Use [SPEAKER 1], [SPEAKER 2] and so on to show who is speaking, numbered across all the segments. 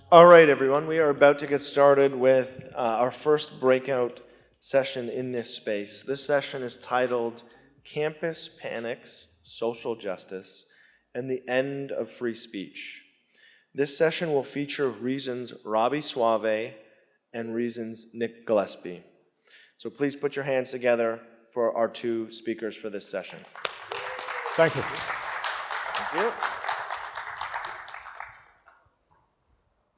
[SPEAKER 1] All right, everyone, we are about to get started with our first breakout session in this space. This session is titled Campus Panics, Social Justice, and the End of Free Speech. This session will feature Reason's Robby Soave and Reason's Nick Gillespie. So please put your hands together for our two speakers for this session.
[SPEAKER 2] Thank you.
[SPEAKER 1] Thank you.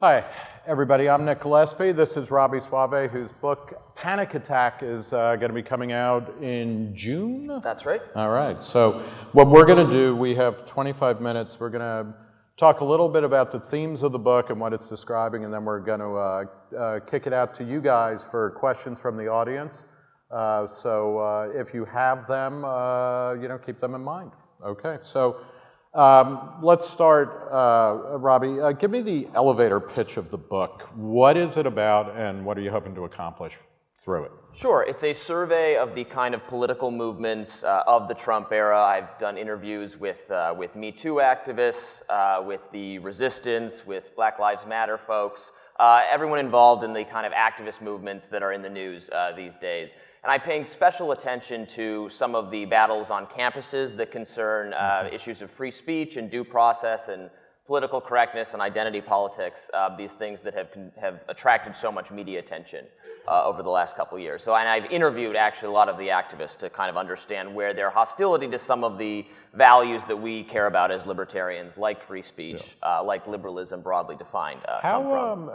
[SPEAKER 2] Hi, everybody. I'm Nick Gillespie. This is Robby Soave, whose book Panic Attack is going to be coming out in June?
[SPEAKER 3] That's right.
[SPEAKER 2] All right. So what we're going to do, we have 25 minutes. We're going to talk a little bit about the themes of the book and what it's describing, and then we're going to kick it out to you guys for questions from the audience. So if you have them, keep them in mind. Okay. So let's start, Robby. Give me the elevator pitch of the book. What is it about, and what are you hoping to accomplish through it?
[SPEAKER 3] Sure. It's a survey of the kind of political movements of the Trump era. I've done interviews with Me Too activists, with the resistance, with Black Lives Matter folks, everyone involved in the kind of activist movements that are in the news these days. And I pay special attention to some of the battles on campuses that concern issues of free speech and due process and political correctness and identity politics, these things that have attracted so much media attention over the last couple of years. So, and I've interviewed actually a lot of the activists to kind of understand where their hostility to some of the values that we care about as libertarians, like free speech, like liberalism broadly defined, come from.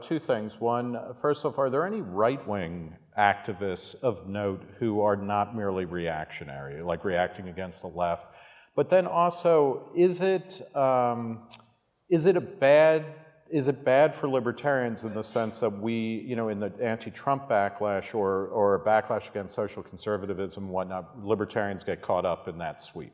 [SPEAKER 2] Two things. One, first off, are there any right-wing activists of note who are not merely reactionary, like reacting against the left? But then also, is it bad for libertarians in the sense that we, in the anti-Trump backlash or backlash against social conservatism and whatnot, libertarians get caught up in that sweep?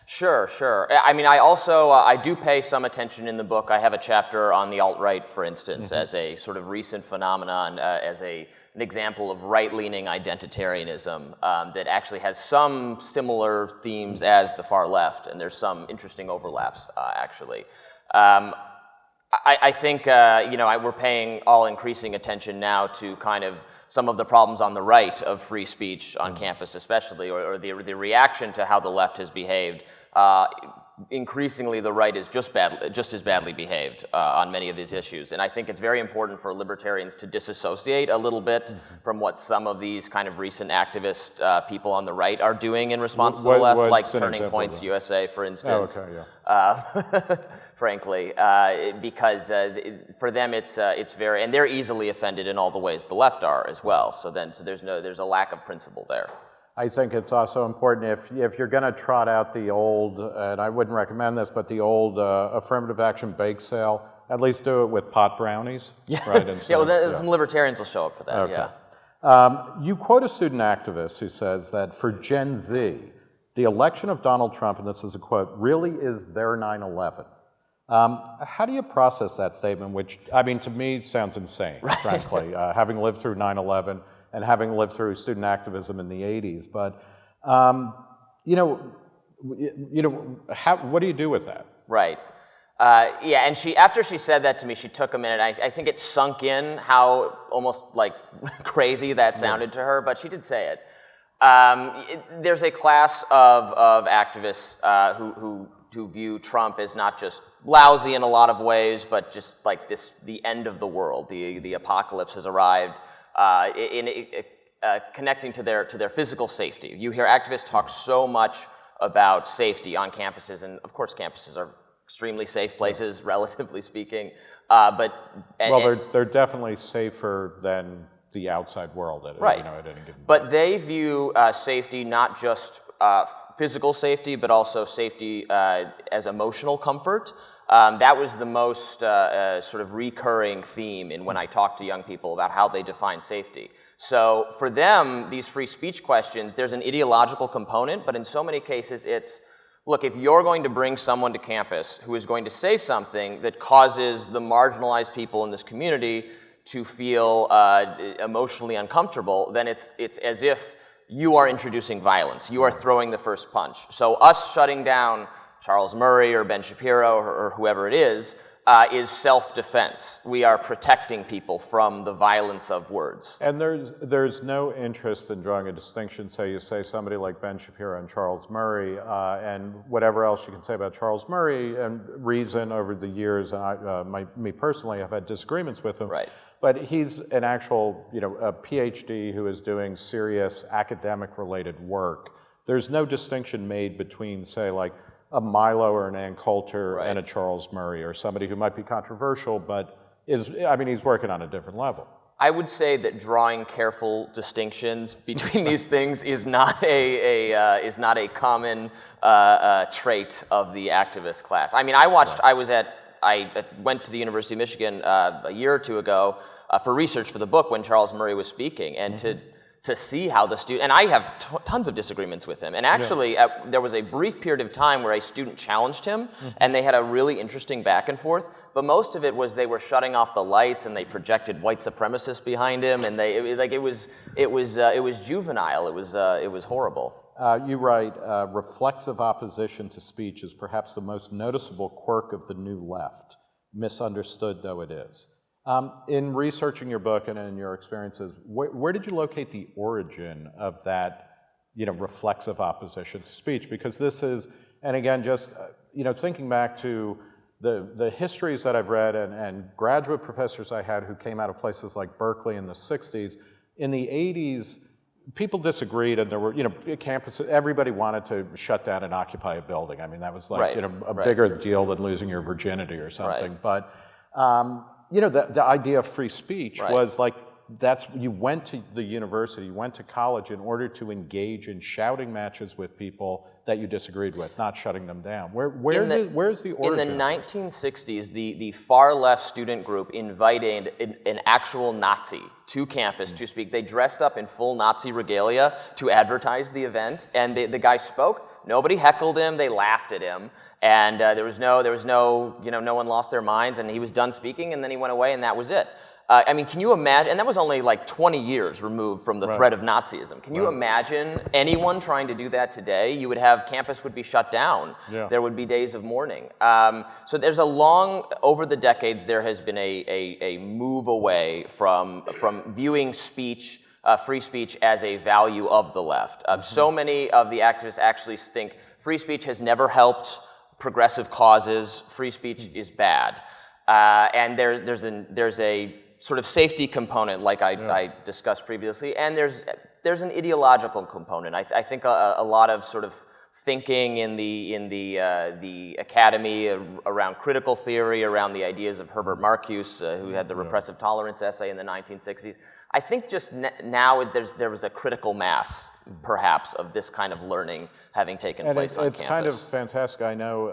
[SPEAKER 3] Sure. I mean, I do pay some attention in the book. I have a chapter on the alt-right, for instance, as a sort of recent phenomenon, as an example of right-leaning identitarianism that actually has some similar themes as the far left, and there's some interesting overlaps, actually. I think, we're paying all increasing attention now to kind of some of the problems on the right of free speech on campus especially, or the reaction to how the left has behaved. Increasingly, the right is just as badly behaved on many of these issues. And I think it's very important for libertarians to disassociate a little bit from what some of these kind of recent activist people on the right are doing in response to the left, like Turning Points USA, for instance.
[SPEAKER 2] Oh, okay, yeah.
[SPEAKER 3] Frankly, because for them it's very, and they're easily offended in all the ways the left are as well. So there's a lack of principle there.
[SPEAKER 2] I think it's also important if you're going to trot out the old, and I wouldn't recommend this, but the old affirmative action bake sale, at least do it with pot brownies.
[SPEAKER 3] Yeah,
[SPEAKER 2] right?
[SPEAKER 3] Some libertarians will show up for that,
[SPEAKER 2] okay.
[SPEAKER 3] Yeah.
[SPEAKER 2] You quote a student activist who says that for Gen Z, the election of Donald Trump, and this is a quote, really is their 9/11. How do you process that statement, which, I mean, to me, sounds insane, frankly, having lived through 9/11 and having lived through student activism in the 80s. But, what do you do with that?
[SPEAKER 3] Right. And after she said that to me, she took a minute. I think it sunk in how almost like crazy that sounded to her, but she did say it. There's a class of activists who view Trump as not just lousy in a lot of ways, but just like the end of the world. The apocalypse has arrived. Connecting to their physical safety. You hear activists talk so much about safety on campuses, and of course campuses are extremely safe places, relatively speaking.
[SPEAKER 2] They're definitely safer than the outside world at any given
[SPEAKER 3] But they view safety not just physical safety, but also safety as emotional comfort. That was the most sort of recurring theme when I talk to young people about how they define safety. So for them, these free speech questions, there's an ideological component, but in so many cases it's, look, if you're going to bring someone to campus who is going to say something that causes the marginalized people in this community to feel emotionally uncomfortable, then it's as if you are introducing violence. You are throwing the first punch. So us shutting down Charles Murray or Ben Shapiro or whoever it is is self-defense. We are protecting people from the violence of words.
[SPEAKER 2] And there's no interest in drawing a distinction. Say you say somebody like Ben Shapiro and Charles Murray, and whatever else you can say about Charles Murray, and Reason over the years, and me personally, I've had disagreements with him.
[SPEAKER 3] Right.
[SPEAKER 2] But he's an actual, a PhD who is doing serious academic-related work. There's no distinction made between, say, like a Milo or an Ann Coulter and a Charles Murray, or somebody who might be controversial, but he's working on a different level.
[SPEAKER 3] I would say that drawing careful distinctions between these things is not a common trait of the activist class. I mean, I went to the University of Michigan a year or two ago for research for the book when Charles Murray was speaking, and to see how the student, and I have tons of disagreements with him, and actually there was a brief period of time where a student challenged him, and they had a really interesting back and forth, but most of it was they were shutting off the lights and they projected white supremacists behind him, and it was juvenile, it was horrible.
[SPEAKER 2] You write, reflexive opposition to speech is perhaps the most noticeable quirk of the new left, misunderstood though it is. In researching your book and in your experiences, where did you locate the origin of that, reflexive opposition to speech? Because this is, and again, just, thinking back to the histories that I've read and graduate professors I had who came out of places like Berkeley in the 60s, in the 80s, people disagreed, and there were, campuses, everybody wanted to shut down and occupy a building. I mean, that was like, a bigger deal than losing your virginity or something.
[SPEAKER 3] Right.
[SPEAKER 2] But, the idea of free speech was like, you went to the university, you went to college in order to engage in shouting matches with people that you disagreed with, not shutting them down. Where's the origin?
[SPEAKER 3] In the 1960s, the far left student group invited an actual Nazi to campus to speak. They dressed up in full Nazi regalia to advertise the event, and the guy spoke. Nobody heckled him, they laughed at him, and there was no, no one lost their minds, and he was done speaking, and then he went away, and that was it. I mean, can you imagine, and that was only like 20 years removed from the threat of Nazism. Can you imagine anyone trying to do that today? Campus would be shut down. Yeah. There would be days of mourning. So there's over the decades, there has been a move away from viewing speech, free speech, as a value of the left. So many of the activists actually think free speech has never helped progressive causes. Free speech is bad. And there's a sort of safety component, like I discussed previously, and there's an ideological component. I think a lot of sort of thinking in the academy around critical theory, around the ideas of Herbert Marcuse, who had the repressive tolerance essay in the 1960s. I think just now there was a critical mass, perhaps, of this kind of learning having taken place on campus.
[SPEAKER 2] It's kind of fantastic. I know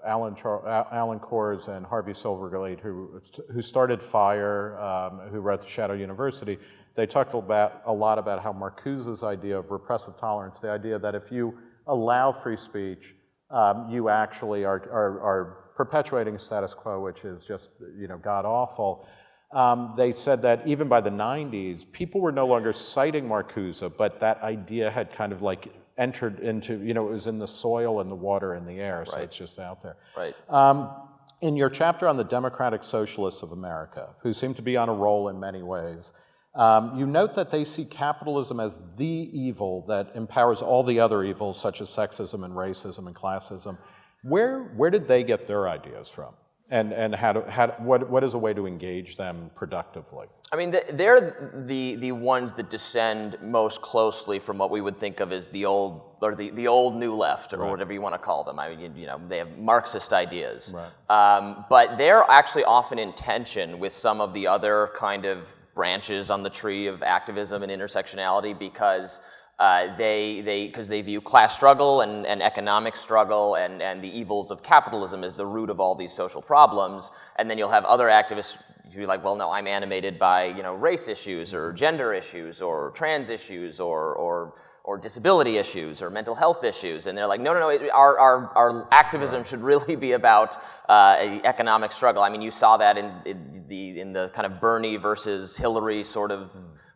[SPEAKER 2] Alan Kors and Harvey Silverglade, who started FIRE, who wrote The Shadow University, they talked a lot about how Marcuse's idea of repressive tolerance, the idea that if you allow free speech, you actually are perpetuating status quo, which is just god-awful. They said that even by the 90s, people were no longer citing Marcuse, but that idea had kind of like entered into, it was in the soil and the water and the air, so it's just out there.
[SPEAKER 3] Right.
[SPEAKER 2] In your chapter on the Democratic Socialists of America, who seem to be on a roll in many ways, you note that they see capitalism as the evil that empowers all the other evils, such as sexism and racism and classism. Where did they get their ideas from? And what is a way to engage them productively?
[SPEAKER 3] I mean, they're the ones that descend most closely from what we would think of as the old new left, or whatever you want to call them. I mean, they have Marxist ideas, but they're actually often in tension with some of the other kind of branches on the tree of activism and intersectionality, because they view class struggle and economic struggle and the evils of capitalism as the root of all these social problems. And then you'll have other activists who are like, well, no, I'm animated by race issues or gender issues or trans issues or disability issues or mental health issues. And they're like, no, our activism should really be about economic struggle. I mean, you saw that in the kind of Bernie versus Hillary sort of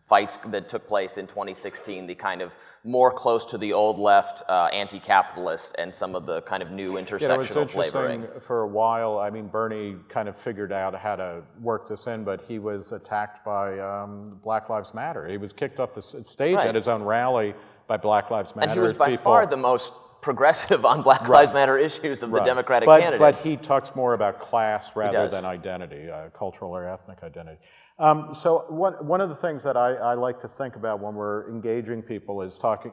[SPEAKER 3] fights that took place in 2016, the kind of more close to the old left anti-capitalists and some of the kind of new intersectional flavoring.
[SPEAKER 2] For a while, I mean, Bernie kind of figured out how to work this in, but he was attacked by Black Lives Matter. He was kicked off the stage at his own rally by Black Lives Matter.
[SPEAKER 3] And he was by far the most progressive on Black Lives Matter issues of the Democratic candidates.
[SPEAKER 2] But he talks more about class rather than identity, cultural or ethnic identity. So one of the things that I like to think about when we're engaging people is talking,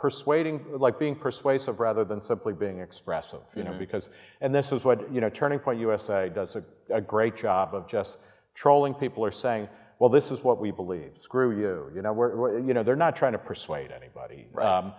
[SPEAKER 2] persuading, like being persuasive rather than simply being expressive, you know, because, and this is what, Turning Point USA does a great job of just trolling people or saying, well, this is what we believe, screw you, we're they're not trying to persuade anybody.
[SPEAKER 3] Right.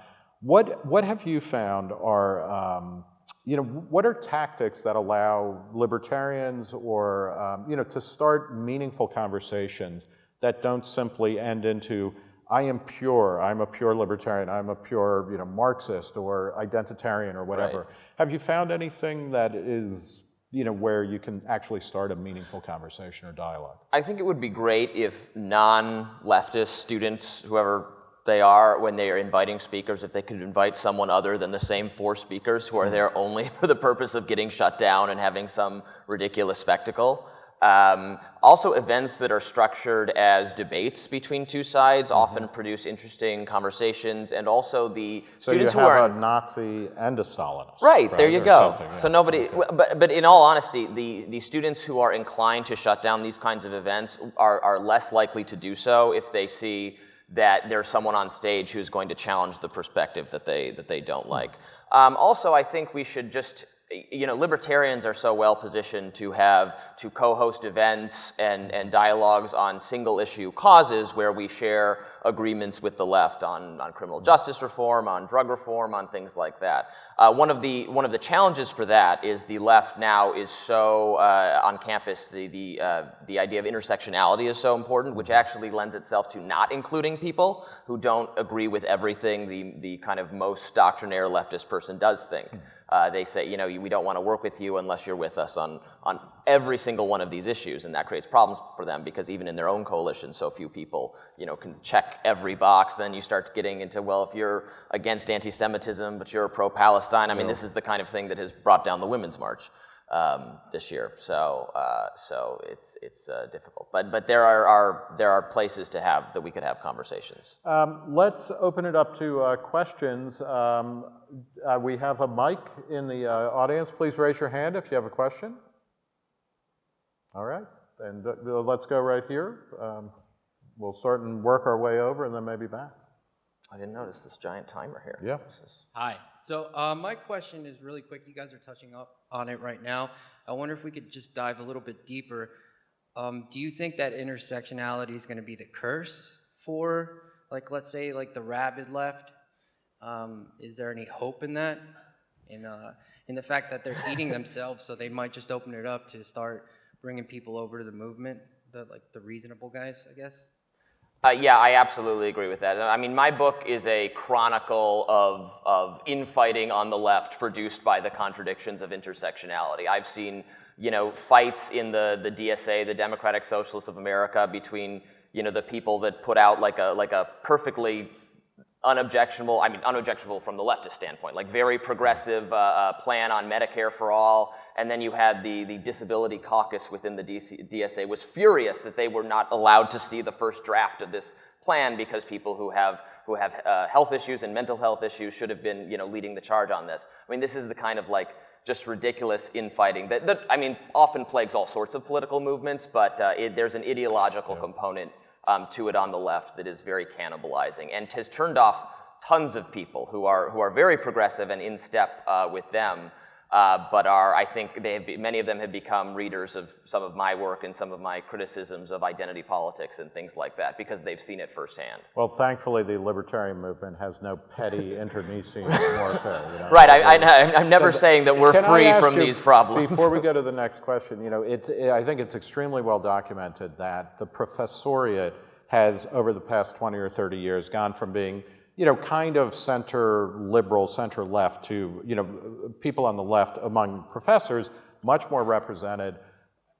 [SPEAKER 2] What have you found are, what are tactics that allow libertarians or, to start meaningful conversations that don't simply end into, I'm a pure libertarian, I'm a pure, Marxist or identitarian or whatever.
[SPEAKER 3] Right.
[SPEAKER 2] Have you found anything that is, where you can actually start a meaningful conversation or dialogue?
[SPEAKER 3] I think it would be great if non-leftist students, whoever they are, when they are inviting speakers, if they could invite someone other than the same 4 speakers who are there only for the purpose of getting shut down and having some ridiculous spectacle. Also, events that are structured as debates between 2 sides often produce interesting conversations, and also the students who are...
[SPEAKER 2] So you have a Nazi and a Stalinist.
[SPEAKER 3] Right, there you go.
[SPEAKER 2] Yeah.
[SPEAKER 3] So nobody... Okay. But in all honesty, the students who are inclined to shut down these kinds of events are less likely to do so if they see that there's someone on stage who's going to challenge the perspective that they don't like. Also, I think we should just, libertarians are so well positioned to co-host events and dialogues on single issue causes where we share agreements with the left on criminal justice reform, on drug reform, on things like that. One of the challenges for that is the left now is so on campus. The idea of intersectionality is so important, which actually lends itself to not including people who don't agree with everything the kind of most doctrinaire leftist person does think. They say, we don't want to work with you unless you're with us on every single one of these issues, and that creates problems for them because even in their own coalition, so few people, can check every box. Then you start getting into, well, if you're against anti-Semitism but you're pro-Palestine, I mean, this is the kind of thing that has brought down the Women's March this year. So it's difficult. But there are places that we could have conversations.
[SPEAKER 2] Let's open it up to questions. We have a mic in the audience. Please raise your hand if you have a question. All right, and let's go right here. We'll start and work our way over and then maybe back.
[SPEAKER 3] I didn't notice this giant timer here.
[SPEAKER 2] Yeah.
[SPEAKER 4] Hi. So my question is really quick. You guys are touching up on it right now. I wonder if we could just dive a little bit deeper. Do you think that intersectionality is going to be the curse for, let's say, the rabid left? Is there any hope in that? In the fact that they're eating themselves, so they might just open it up to start bringing people over to the movement, the reasonable guys, I guess?
[SPEAKER 3] Yeah, I absolutely agree with that. I mean, my book is a chronicle of infighting on the left produced by the contradictions of intersectionality. I've seen, fights in the DSA, the Democratic Socialists of America, between, the people that put out like a perfectly unobjectionable from the leftist standpoint, very progressive plan on Medicare for all, and then you had the disability caucus within the DSA was furious that they were not allowed to see the first draft of this plan because people who have health issues and mental health issues should have been leading the charge on this. I mean, this is the kind of just ridiculous infighting that often plagues all sorts of political movements, but there's an ideological component to it on the left that is very cannibalizing and has turned off tons of people who are very progressive and in step with them, but I think many of them have become readers of some of my work and some of my criticisms of identity politics and things like that because they've seen it firsthand.
[SPEAKER 2] Well, thankfully, the libertarian movement has no petty internecine warfare.
[SPEAKER 3] Right, I'm never saying that we're free from these problems.
[SPEAKER 2] Before we go to the next question, I think it's extremely well documented that the professoriate has, over the past 20 or 30 years, gone from being kind of center liberal, center left to, people on the left among professors, much more represented.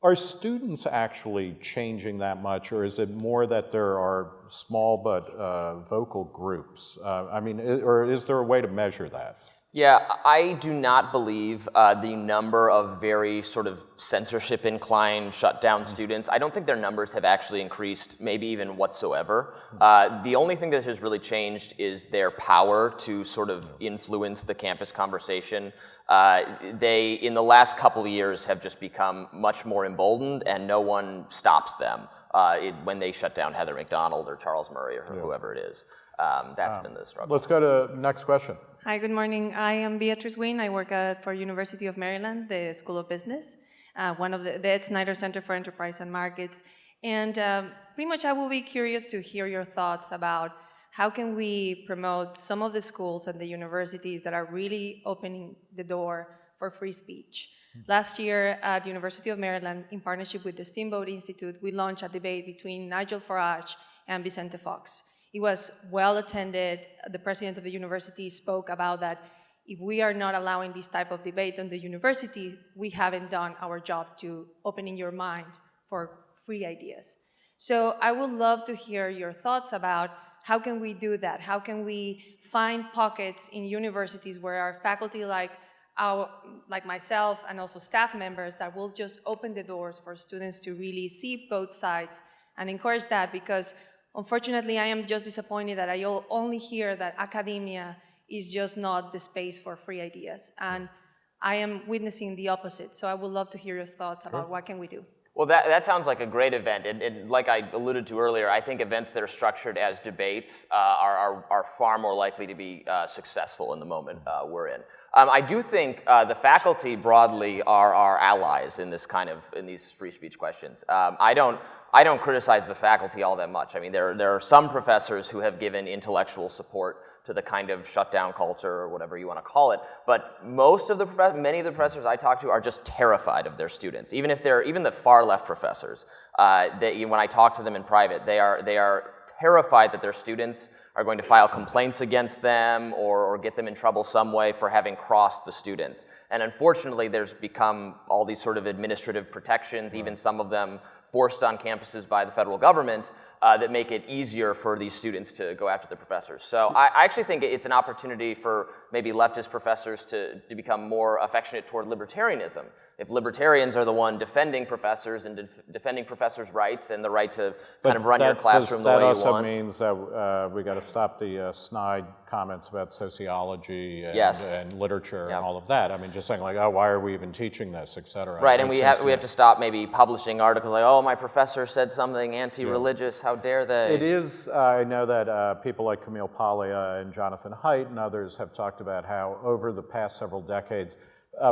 [SPEAKER 2] Are students actually changing that much, or is it more that there are small but vocal groups? Or is there a way to measure that?
[SPEAKER 3] Yeah, I do not believe the number of very sort of censorship-inclined shutdown students, I don't think their numbers have actually increased, maybe even whatsoever. The only thing that has really changed is their power to sort of influence the campus conversation. They, in the last couple of years, have just become much more emboldened, and no one stops them when they shut down Heather McDonald or Charles Murray or whoever it is. That's been the struggle.
[SPEAKER 2] Let's go to next question.
[SPEAKER 5] Hi, good morning. I am Beatrice Wynn. I work for University of Maryland, the School of Business, one of the Ed Snyder Center for Enterprise and Markets. And pretty much I will be curious to hear your thoughts about how can we promote some of the schools and the universities that are really opening the door for free speech. Last year at University of Maryland, in partnership with the Steamboat Institute, we launched a debate between Nigel Farage and Vicente Fox. It was well attended. The president of the university spoke about that. If we are not allowing this type of debate on the university, we haven't done our job to opening your mind for free ideas. So I would love to hear your thoughts about how can we do that? How can we find pockets in universities where our faculty like myself and also staff members that will just open the doors for students to really see both sides and encourage that, because unfortunately, I am just disappointed that I only hear that academia is just not the space for free ideas. And I am witnessing the opposite. So I would love to hear your thoughts about what can we do.
[SPEAKER 3] Well, that sounds like a great event. Like I alluded to earlier, I think events that are structured as debates are far more likely to be successful in the moment we're in. I do think the faculty broadly are our allies in these free speech questions. I don't criticize the faculty all that much. I mean, there are some professors who have given intellectual support to the kind of shutdown culture or whatever you want to call it, but many of the professors I talk to are just terrified of their students. Even the far left professors, when I talk to them in private, they are terrified that their students are going to file complaints against them or get them in trouble some way for having crossed the students. And unfortunately, there's become all these sort of administrative protections, even some of them forced on campuses by the federal government, that make it easier for these students to go after the professors. So I actually think it's an opportunity for maybe leftist professors to become more affectionate toward libertarianism. If libertarians are the one defending professors and defending professors' rights and the right to kind of run your classroom the way you want.
[SPEAKER 2] That also means that we got to stop the snide comments about sociology and literature and all of that. I mean, just saying like, oh, why are we even teaching this, et cetera.
[SPEAKER 3] Right, and we have to stop maybe publishing articles like, oh, my professor said something anti-religious, how dare they?
[SPEAKER 2] It is, I know that people like Camille Paglia and Jonathan Haidt and others have talked about how over the past several decades,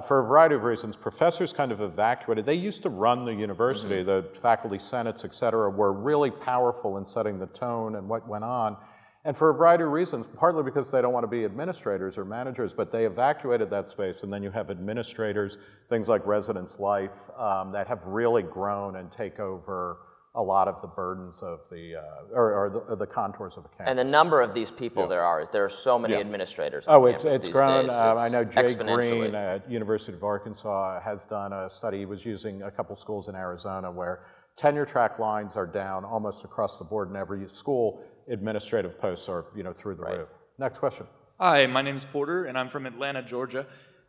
[SPEAKER 2] for a variety of reasons, professors kind of evacuated. They used to run the university, the faculty senates, et cetera, were really powerful in setting the tone and what went on. And for a variety of reasons, partly because they don't want to be administrators or managers, but they evacuated that space, and then you have administrators, things like residence life, that have really grown and take over a lot of the burdens of the contours of a campus.
[SPEAKER 3] And the number of these people there are so many administrators on
[SPEAKER 2] campus it's grown.
[SPEAKER 3] Days.
[SPEAKER 2] I know Jay Green at University of Arkansas has done a study. He was using a couple schools in Arizona where tenure track lines are down almost across the board in every school. Administrative posts are through the roof. Next question.
[SPEAKER 6] Hi, my name is Porter, and I'm from Atlanta, Georgia.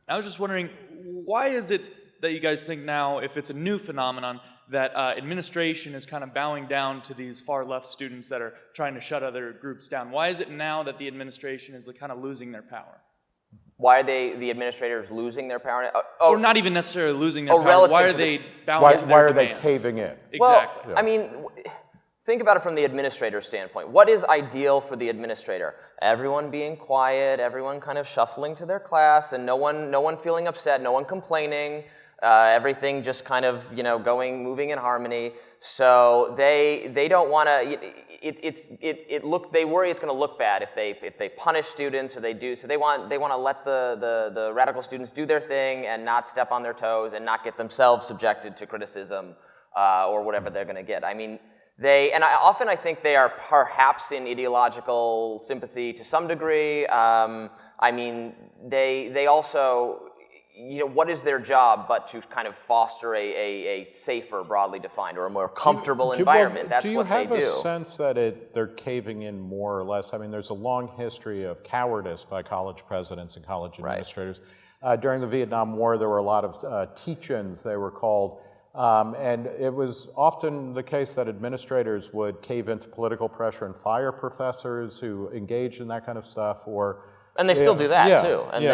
[SPEAKER 6] I was just wondering, why is it that you guys think now, if it's a new phenomenon, that administration is kind of bowing down to these far-left students that are trying to shut other groups down? Why is it now that the administration is kind of losing their power?
[SPEAKER 3] Why are the administrators losing their power?
[SPEAKER 6] Or not even necessarily losing their power. Why are they bowing to their
[SPEAKER 2] Why are
[SPEAKER 6] demands?
[SPEAKER 2] they caving in?
[SPEAKER 6] Exactly.
[SPEAKER 3] Well, I mean, think about it from the administrator standpoint. What is ideal for the administrator? Everyone being quiet, everyone kind of shuffling to their class, and no one feeling upset, no one complaining. Everything just kind of moving in harmony. So they don't want to. They worry it's going to look bad if they punish students or they do. So they want to let the radical students do their thing and not step on their toes and not get themselves subjected to criticism or whatever they're going to get. I mean. I think they are perhaps in ideological sympathy to some degree. I mean, they also, what is their job but to kind of foster a safer, broadly defined, or a more comfortable environment? That's what they do.
[SPEAKER 2] Do you have a sense that they're caving in more or less? I mean, there's a long history of cowardice by college presidents and college administrators. During the Vietnam War, there were a lot of teach-ins, they were called, and it was often the case that administrators would cave into political pressure and fire professors who engaged in that kind of stuff,
[SPEAKER 3] and they still do that too. And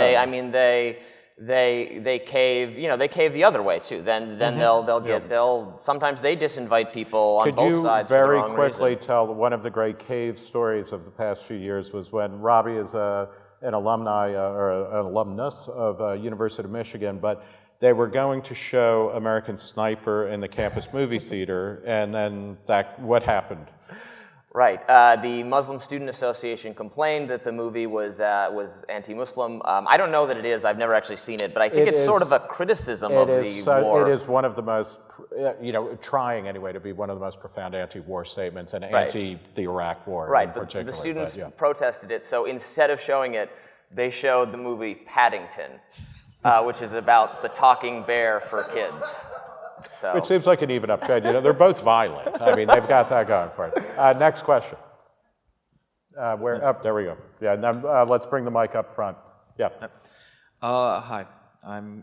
[SPEAKER 3] they cave, they cave the other way too. Then they'll sometimes they disinvite people on both sides.
[SPEAKER 2] Could you very quickly tell one of the great cave stories of the past few years was when Robby is an alumni or an alumnus of University of Michigan, but they were going to show American Sniper in the campus movie theater, and then what happened?
[SPEAKER 3] Right. The Muslim Student Association complained that the movie was anti-Muslim. I don't know that it is. I've never actually seen it, but I think it's sort of a criticism of the war.
[SPEAKER 2] It is one of the most, trying anyway to be one of the most profound anti-war statements and anti the Iraq War in particular.
[SPEAKER 3] The students protested it, so instead of showing it, they showed the movie Paddington, which is about the talking bear for kids. So.
[SPEAKER 2] Which seems like an even up trade. They're both violent. I mean, they've got that going for it. Next question. There we go. Yeah, now, let's bring the mic up front. Yeah.
[SPEAKER 7] Hi,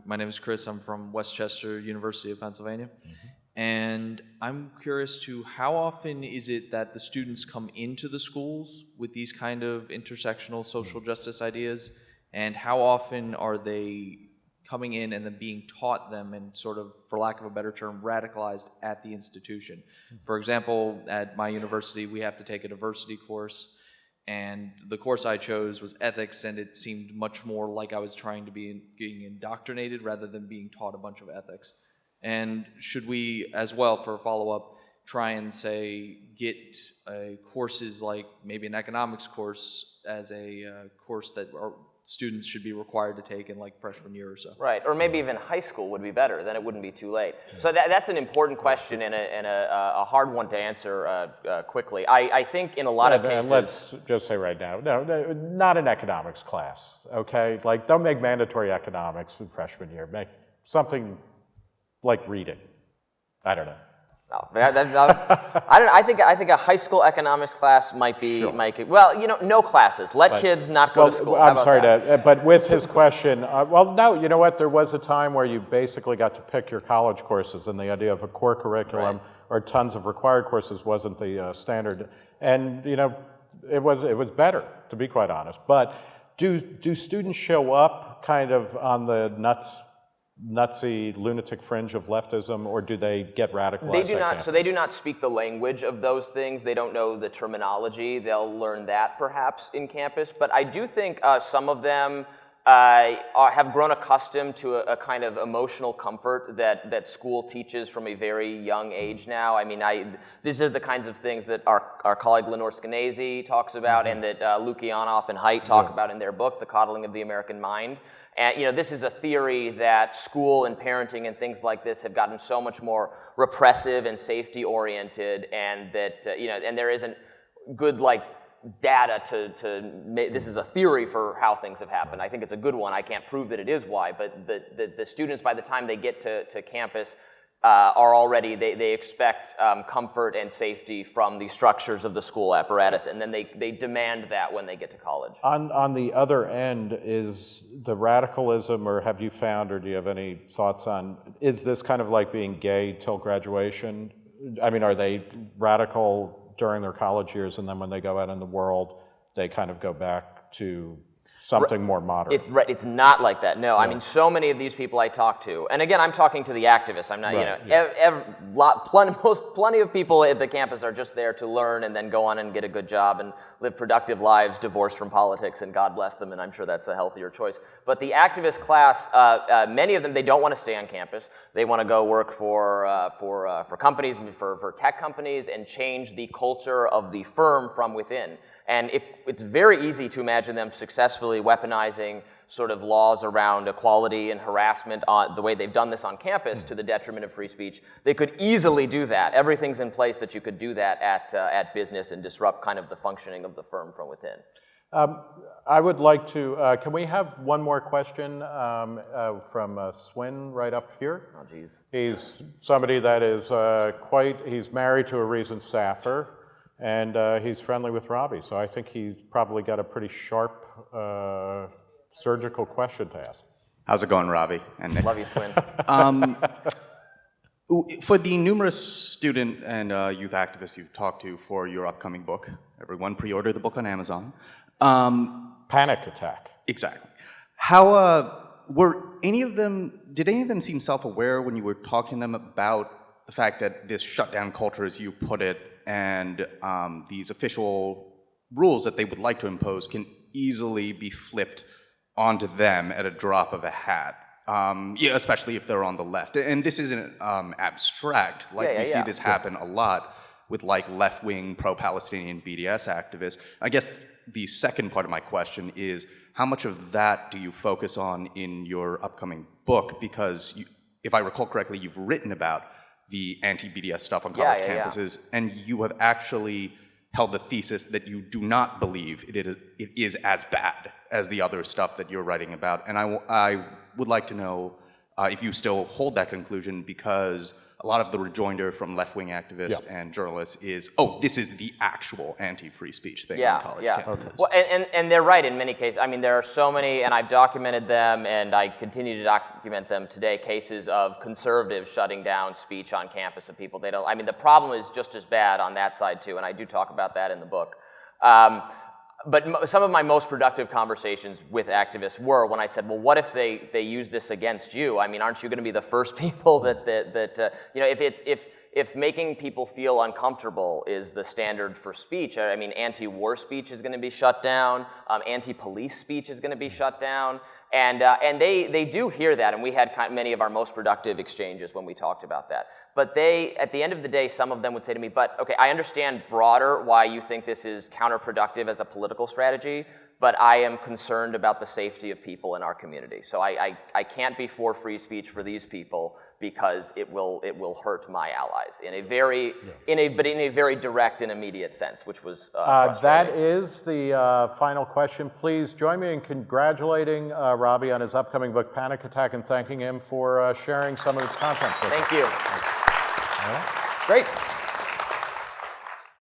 [SPEAKER 7] my name is Chris. I'm from Westchester University of Pennsylvania. And I'm curious to how often is it that the students come into the schools with these kind of intersectional social justice ideas, and how often are they coming in and then being taught them and sort of, for lack of a better term, radicalized at the institution? For example, at my university, we have to take a diversity course, and the course I chose was ethics, and it seemed much more like I was trying to be being indoctrinated rather than being taught a bunch of ethics. And should we, as well, for a follow-up, try and say, get courses like maybe an economics course as a course that students should be required to take in like freshman year or so?
[SPEAKER 3] Right, or maybe even high school would be better, then it wouldn't be too late. So that's an important question and a hard one to answer quickly. I think in a lot of cases...
[SPEAKER 2] Let's just say right now, no, not an economics class, okay? Like, don't make mandatory economics in freshman year. Make something like reading. I don't know.
[SPEAKER 3] No, I think a high school economics class might be no classes. Let kids not go to school.
[SPEAKER 2] I'm sorry, but with his question, no, you know what? There was a time where you basically got to pick your college courses, and the idea of a core curriculum or tons of required courses wasn't the standard. And it was better, to be quite honest. But do students show up kind of on the nutsy lunatic fringe of leftism, or do they get radicalized?
[SPEAKER 3] They do not. So they do not speak the language of those things. They don't know the terminology. They'll learn that perhaps in campus. But I do think some of them have grown accustomed to a kind of emotional comfort that school teaches from a very young age now. I mean, these are the kinds of things that our colleague Lenore Skenazy talks about, and that Lukianoff and Haidt talk about in their book, The Coddling of the American Mind. And this is a theory that school and parenting and things like this have gotten so much more repressive and safety oriented, and that and there isn't good data to make, this is a theory for how things have happened. I think it's a good one. I can't prove that it is why, but the students, by the time they get to campus, are already, they expect comfort and safety from the structures of the school apparatus, and then they demand that when they get to college. On
[SPEAKER 2] the other end is the radicalism, or have you found, or do you have any thoughts on, is this kind of like being gay till graduation? I mean, are they radical during their college years, and then when they go out in the world, they kind of go back to something more moderate?
[SPEAKER 3] It's not like that, no. I mean, so many of these people I talk to, and again, I'm talking to the activists. I'm not, plenty of people at the campus are just there to learn and then go on and get a good job and live productive lives, divorced from politics, and God bless them, and I'm sure that's a healthier choice. But the activist class, many of them, they don't want to stay on campus. They want to go work for companies, for tech companies, and change the culture of the firm from within. And it's very easy to imagine them successfully weaponizing sort of laws around equality and harassment the way they've done this on campus to the detriment of free speech. They could easily do that. Everything's in place that you could do that at business and disrupt kind of the functioning of the firm from within.
[SPEAKER 2] I would like to, can we have one more question from Swin right up here?
[SPEAKER 3] Oh, geez.
[SPEAKER 2] He's somebody that is he's married to a recent staffer, and he's friendly with Robby, so I think he's probably got a pretty sharp surgical question to ask.
[SPEAKER 8] How's it going, Robby and Nick?
[SPEAKER 3] Love you, Swin.
[SPEAKER 8] For the numerous student and youth activists you've talked to for your upcoming book, everyone pre-order the book on Amazon.
[SPEAKER 2] Panic attack.
[SPEAKER 8] Exactly. How did any of them seem self-aware when you were talking to them about the fact that this shutdown culture, as you put it, and these official rules that they would like to impose can easily be flipped onto them at a drop of a hat? Yeah, especially if they're on the left. And this isn't abstract. We see this happen a lot with like left-wing pro-Palestinian BDS activists. I guess the second part of my question is, how much of that do you focus on in your upcoming book? Because if I recall correctly, you've written about the anti-BDS stuff on college campuses, and you have actually held the thesis that you do not believe it is as bad as the other stuff that you're writing about. And I would like to know if you still hold that conclusion, because a lot of the rejoinder from left-wing activists and journalists is, oh, this is the actual anti-free speech thing on college campuses.
[SPEAKER 3] Well, and they're right in many cases. I mean, there are so many, and I've documented them, and I continue to document them today, cases of conservatives shutting down speech on campus of people they don't. I mean, the problem is just as bad on that side too, and I do talk about that in the book. But some of my most productive conversations with activists were when I said, well, what if they use this against you? I mean, aren't you going to be the first people that you know, if making people feel uncomfortable is the standard for speech, I mean, anti-war speech is going to be shut down, anti-police speech is going to be shut down, and they do hear that, and we had many of our most productive exchanges when we talked about that. But at the end of the day, some of them would say to me, but okay, I understand broader why you think this is counterproductive as a political strategy, but I am concerned about the safety of people in our community. So I can't be for free speech for these people because it will hurt my allies in a very direct and immediate sense, which was frustrating.
[SPEAKER 2] That is the final question. Please join me in congratulating Robby on his upcoming book, Panic Attack, and thanking him for sharing some of its contents with us.
[SPEAKER 3] Thank you.
[SPEAKER 2] All right.
[SPEAKER 3] Great.